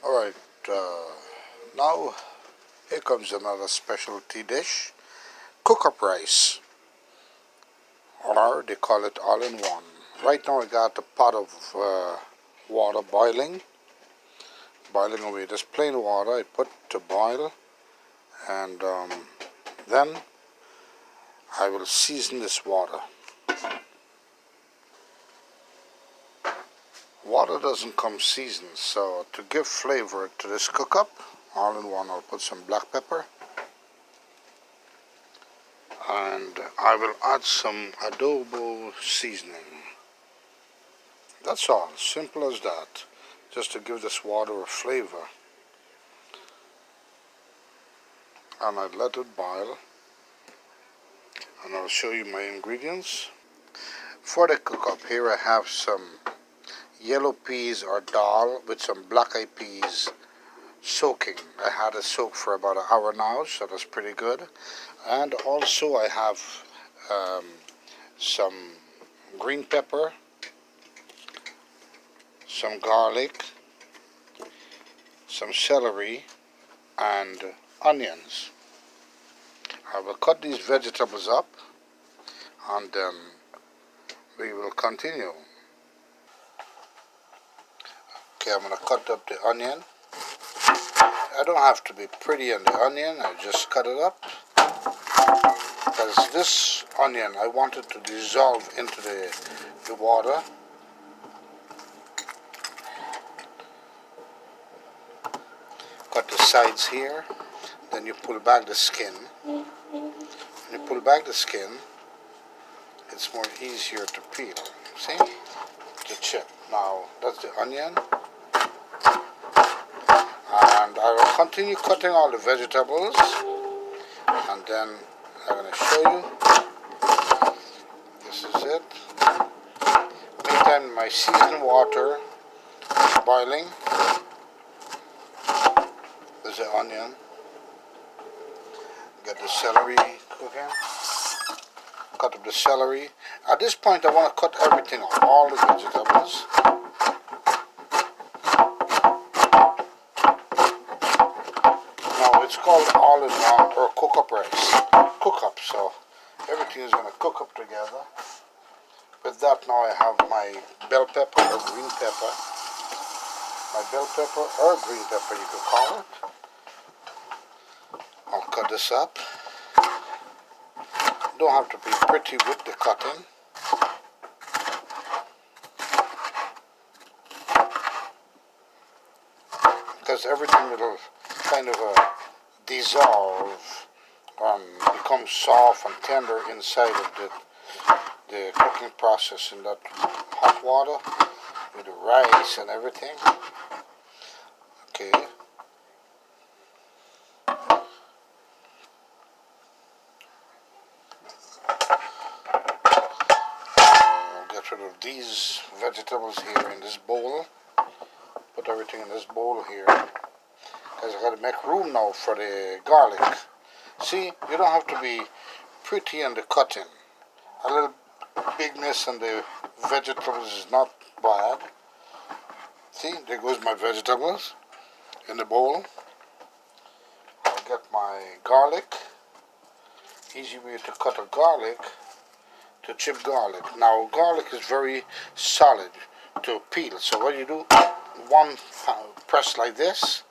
Alright, now here comes another specialty dish, cook-up rice, or they call it all-in-one. Right now I got a pot of water boiling away. Just plain water I put to boil, and then I will season this water. Water doesn't come seasoned, so to give flavor to this cook-up all-in-one, I'll put some black pepper, and I will add some adobo seasoning. That's all, simple as that, just to give this water a flavor. And I let it boil, and I'll show you my ingredients. For the cook-up, here I have some yellow peas or dal with some black-eyed peas soaking. I had it soaked for about an hour now, so that's pretty good. And also I have some green pepper, some garlic, some celery, and onions. I will cut these vegetables up, and then we will continue. Okay, I'm going to cut up the onion. I don't have to be pretty on the onion, I just cut it up, because this onion I want it to dissolve into the water. Cut the sides here, then you pull back the skin. When you pull back the skin, it's more easier to peel. See? The chip. Now that's the onion. And I will continue cutting all the vegetables, and then I'm going to show you. This is it. Meantime, my seasoned water is boiling. There's the onion. Get the celery cooking. Cut up the celery. At this point I want to cut everything off, all the vegetables. Now it's called all-in-one or cook-up rice. Cook-up, so everything is going to cook up together. With that, now I have my bell pepper or green pepper. My bell pepper or green pepper, you could call it. I'll cut this up. Don't have to be pretty with the cutting. Because everything will kind of dissolve and become soft and tender inside of the cooking process in that hot water with the rice and everything. Okay. Get rid of these vegetables here in this bowl. Put everything in this bowl here. Because I got to make room now for the garlic. See, you don't have to be pretty in the cutting. A little bigness in the vegetables is not bad. See, there goes my vegetables in the bowl. I'll get my garlic. Easy way to cut a garlic, to chip garlic. Now garlic is very solid to peel, so what you do, one press like this,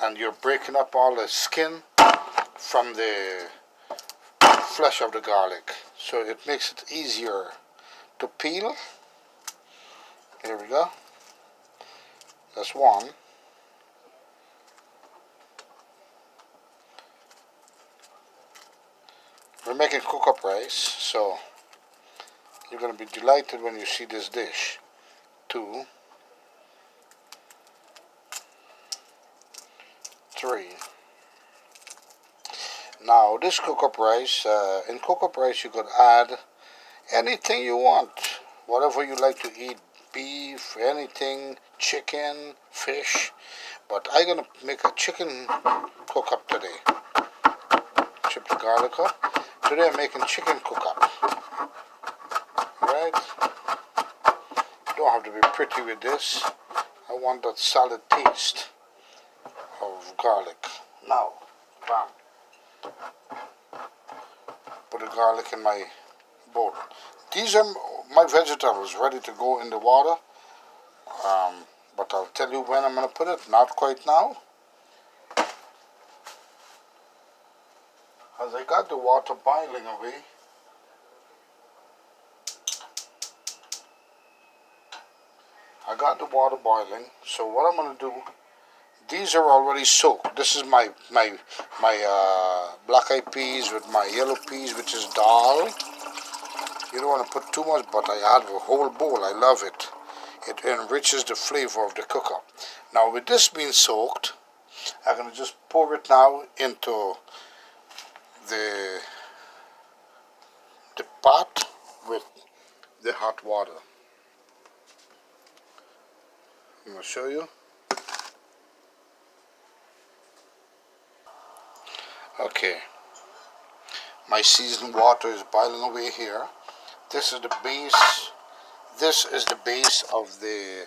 and you're breaking up all the skin from the flesh of the garlic, so it makes it easier to peel. Here we go. That's one. We're making cook-up rice, so you're going to be delighted when you see this dish. 2, 3. Now this cook-up rice, in cook-up rice you could add anything you want, whatever you like to eat, beef, anything, chicken, fish, but I'm going to make a chicken cook-up today. Chip the garlic up. Today I'm making chicken cook-up. Right? Don't have to be pretty with this. I want that solid taste. garlic. Now, bam. Put the garlic in my bowl. These are my vegetables ready to go in the water. But I'll tell you when I'm going to put it. Not quite now. As I got the water boiling away, so what I'm going to do, these are already soaked. This is my black eyed peas with my yellow peas, which is dal. You don't want to put too much, but I add a whole bowl. I love it. It enriches the flavor of the cook-up. Now with this being soaked, I'm going to just pour it now into the pot with the hot water. I'm going to show you. Okay, my seasoned water is boiling away here. This is the base. This is the base of the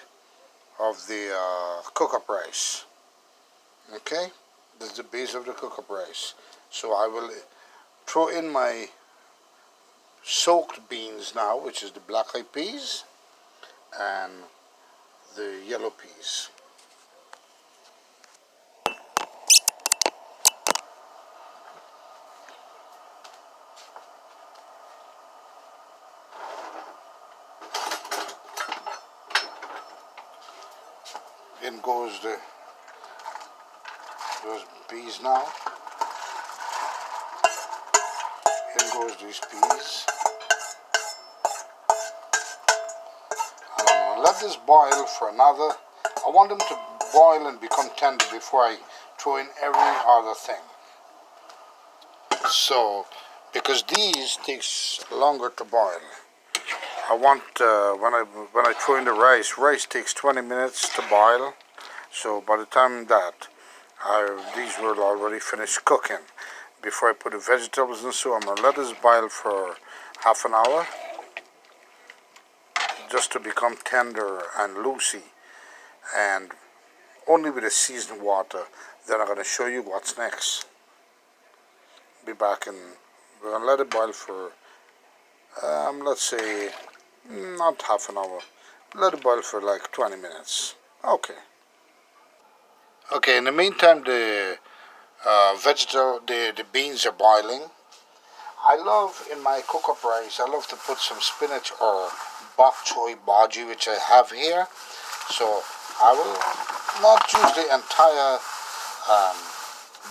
cook-up rice. Okay, this is the base of the cook-up rice. So I will throw in my soaked beans now, which is the black-eyed peas and the yellow peas. In goes those peas now. In goes these peas. And I'm going to let this boil for another. I want them to boil and become tender before I throw in every other thing. So, because these takes longer to boil. I want when I throw in the rice takes 20 minutes to boil. So by the time that these will already finish cooking. Before I put the vegetables in, so I'm gonna let this boil for half an hour, just to become tender and loosey, and only with the seasoned water. Then I'm gonna show you what's next. Be back in. We're gonna let it boil for let's say not half an hour. Let it boil for like 20 minutes. Okay. Okay. In the meantime, the the beans are boiling. I love in my cook-up rice. I love to put some spinach or bok choy bhaji, which I have here. So I will not use the entire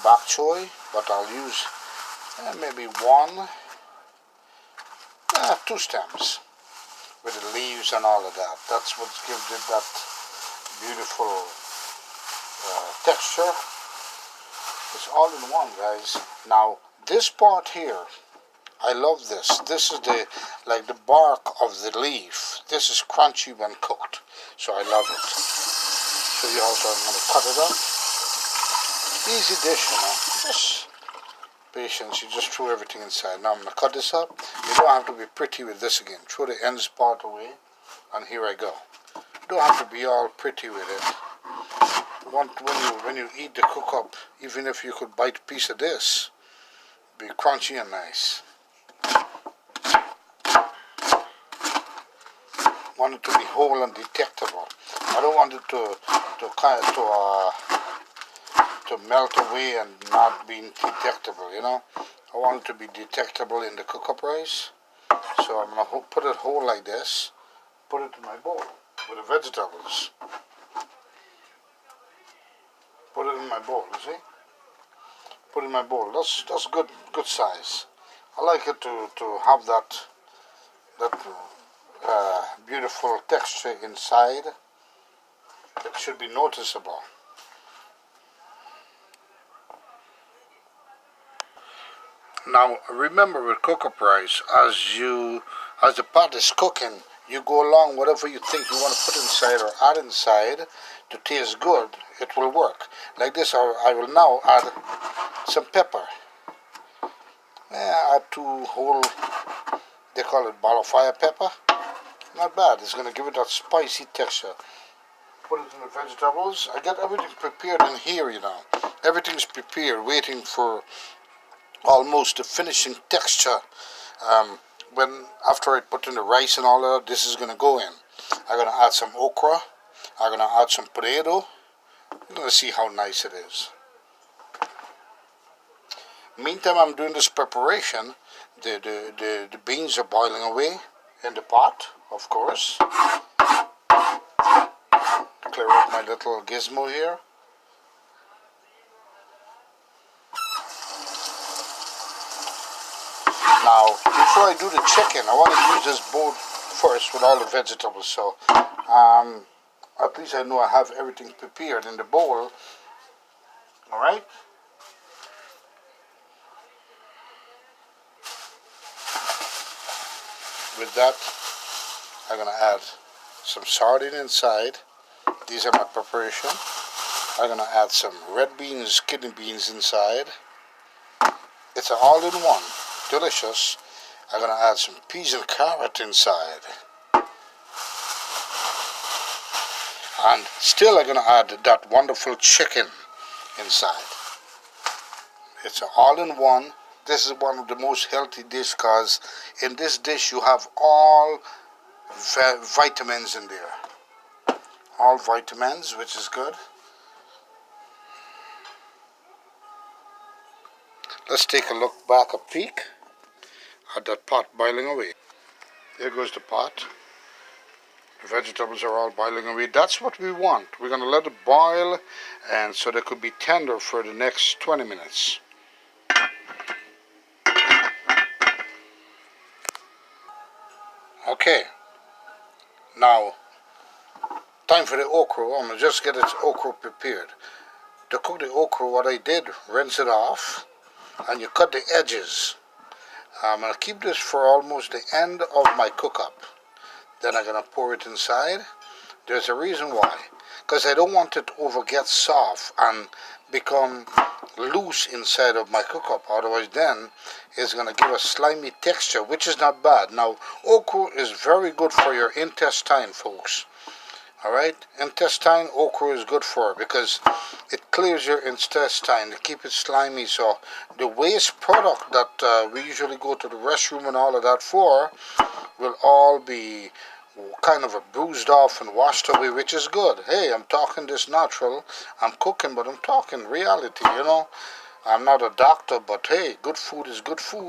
bok choy, but I'll use maybe two stems with the leaves and all of that. That's what gives it that beautiful texture. It's all in one, guys. Now this part here, I love this. This is the bark of the leaf. This is crunchy when cooked, so I love it. Show you how I'm going to cut it up. Easy dish, you know. Just patience. You just throw everything inside. Now I'm going to cut this up. You don't have to be pretty with this again. Throw the ends part away, and here I go. You don't have to be all pretty with it. When you eat the cook-up, even if you could bite a piece of this, be crunchy and nice. Want it to be whole and detectable. I don't want it to melt away and not being detectable, you know. I want it to be detectable in the cook-up rice. So I'm going to put it whole like this. Put it in my bowl with the vegetables. Put it in my bowl, you see? Put it in my bowl. That's good size. I like it to have that beautiful texture inside. It should be noticeable. Now remember with cook-up rice, as the pot is cooking, you go along whatever you think you want to put inside or add inside to taste good. It will work. Like this, I will now add some pepper. Add 2 whole, they call it ball of fire pepper. Not bad. It's going to give it that spicy texture. Put it in the vegetables. I get everything prepared in here, you know. everything's prepared, waiting for almost the finishing texture. When after I put in the rice and all of that, this is gonna go in. I'm gonna add some okra. I'm gonna add some potato. You're gonna see how nice it is. Meantime, I'm doing this preparation. The beans are boiling away in the pot, of course. Clear up my little gizmo here. Now, before I do the chicken, I want to use this bowl first with all the vegetables. So, at least I know I have everything prepared in the bowl. All right. With that, I'm gonna add some sardine inside. These are my preparation. I'm gonna add some red beans, kidney beans inside. It's an all-in-one, delicious. I'm gonna add some peas and carrot inside. And still I'm gonna add that wonderful chicken inside. It's an all-in-one. This is one of the most healthy dishes because in this dish you have all vitamins in there. All vitamins, which is good. Let's take a look back, a peek at that pot boiling away. There goes the pot. The vegetables are all boiling away. That's what we want. We're going to let it boil, and so they could be tender for the next 20 minutes. Okay, now time for the okra. I'm going to just get its okra prepared. To cook the okra, what I did, rinse it off, and you cut the edges. I'm going to keep this for almost the end of my cook-up. Then I'm going to pour it inside. There's a reason why. Because I don't want it to get soft and become loose inside of my cook-up. Otherwise then it's going to give a slimy texture, which is not bad. Now, okra is very good for your intestine, folks. Alright, intestine, okra is good for because it clears your intestine to keep it slimy. So the waste product that we usually go to the restroom and all of that for will all be kind of bruised off and washed away, which is good. Hey, I'm talking this natural. I'm cooking, but I'm talking reality, you know. I'm not a doctor, but hey, good food is good food.